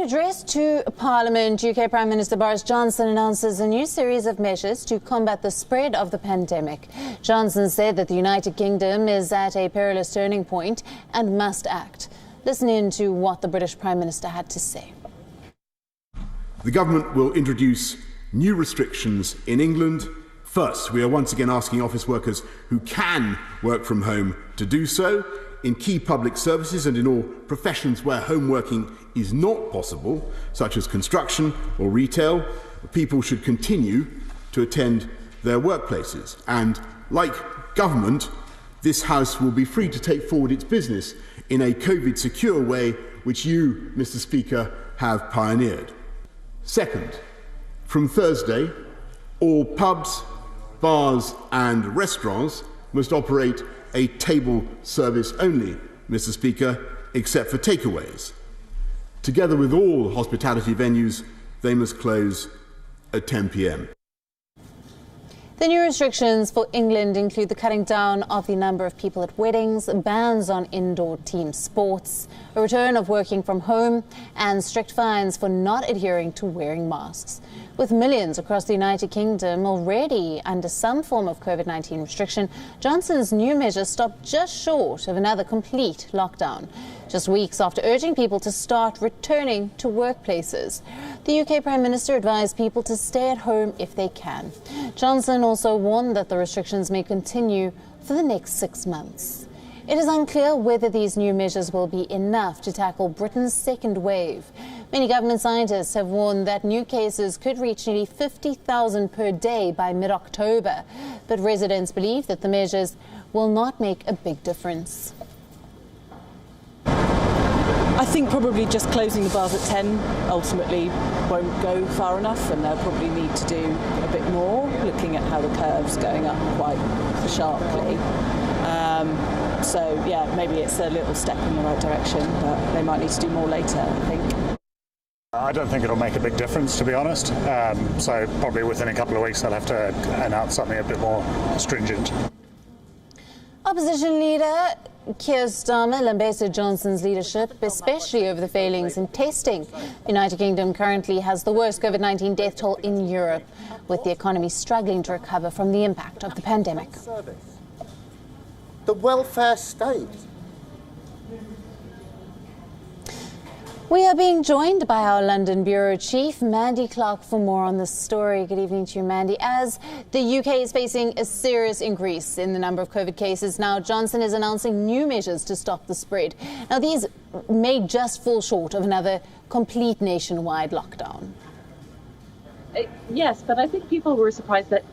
Address to Parliament, UK Prime Minister Boris Johnson announces a new series of measures to combat the spread of the pandemic. Johnson said that the United Kingdom is at a perilous turning point and must act. Listen in to what the British Prime Minister had to say. The government will introduce new restrictions in England. First, we are once again asking office workers who can work from home to do so. In key public services and in all professions where home working is not possible, such as construction or retail, people should continue to attend their workplaces. And like government, this House will be free to take forward its business in a COVID-secure way, which you, Mr. Speaker, have pioneered. Second, from Thursday, all pubs, bars and restaurants must operate a table service only, Mr. Speaker, except for takeaways. Together with all hospitality venues, they must close at 10 p.m. The new restrictions for England include the cutting down of the number of people at weddings, bans on indoor team sports, a return of working from home, and strict fines for not adhering to wearing masks. With millions across the United Kingdom already under some form of COVID-19 restriction, Johnson's new measures stop just short of another complete lockdown, just weeks after urging people to start returning to workplaces. The UK Prime Minister advised people to stay at home if they can. Johnson also warned that the restrictions may continue for the next 6 months. It is unclear whether these new measures will be enough to tackle Britain's second wave. Many government scientists have warned that new cases could reach nearly 50,000 per day by mid-October. But residents believe that the measures will not make a big difference. I think probably just closing the bars at 10 ultimately won't go far enough, and they'll probably need to do a bit more, looking at how the curve's going up quite sharply. So yeah, maybe it's a little step in the right direction, but they might need to do more later, I think. I don't think it'll make a big difference, to be honest. So probably within a couple of weeks they'll have to announce something a bit more stringent. Opposition leader Keir Starmer lambasted Johnson's leadership, especially over the failings in testing. The United Kingdom currently has the worst COVID-19 death toll in Europe, with the economy struggling to recover from the impact of the pandemic. The welfare state. We are being joined by our London Bureau Chief, Mandy Clark, for more on this story. Good evening to you, Mandy. As the UK is facing a serious increase in the number of COVID cases now, Johnson is announcing new measures to stop the spread. Now, these may just fall short of another complete nationwide lockdown. Yes, but I think people were surprised that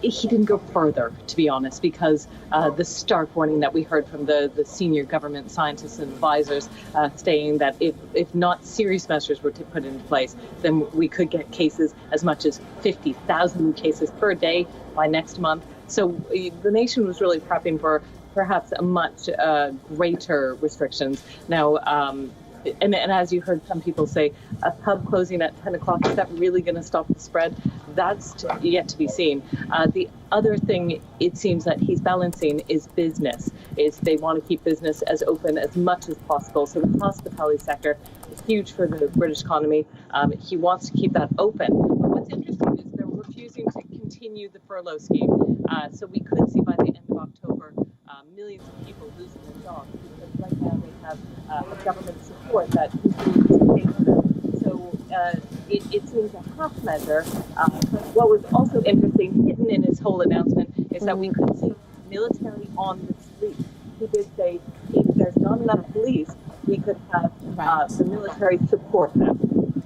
he didn't go further, to be honest, because the stark warning that we heard from the senior government scientists and advisors saying that if not serious measures were to put into place, then we could get cases as much as 50,000 cases per day by next month. So the nation was really prepping for perhaps a much greater restrictions. Now, and as you heard some people say, a pub closing at 10 o'clock, is that really going to stop the spread? That's yet to be seen. The other thing it seems that he's balancing is business. They want to keep business as open as much as possible. So the hospitality sector is huge for the British economy. He wants to keep that open. But what's interesting is they're refusing to continue the furlough scheme. So we could see by the end of October millions of people losing their jobs, because right now they have government support that continues to pay for them. So it seems a half measure. But what was also interesting, hidden in his whole announcement, is that we could see military on the street. He did say if there's not enough police, we could have the military support them.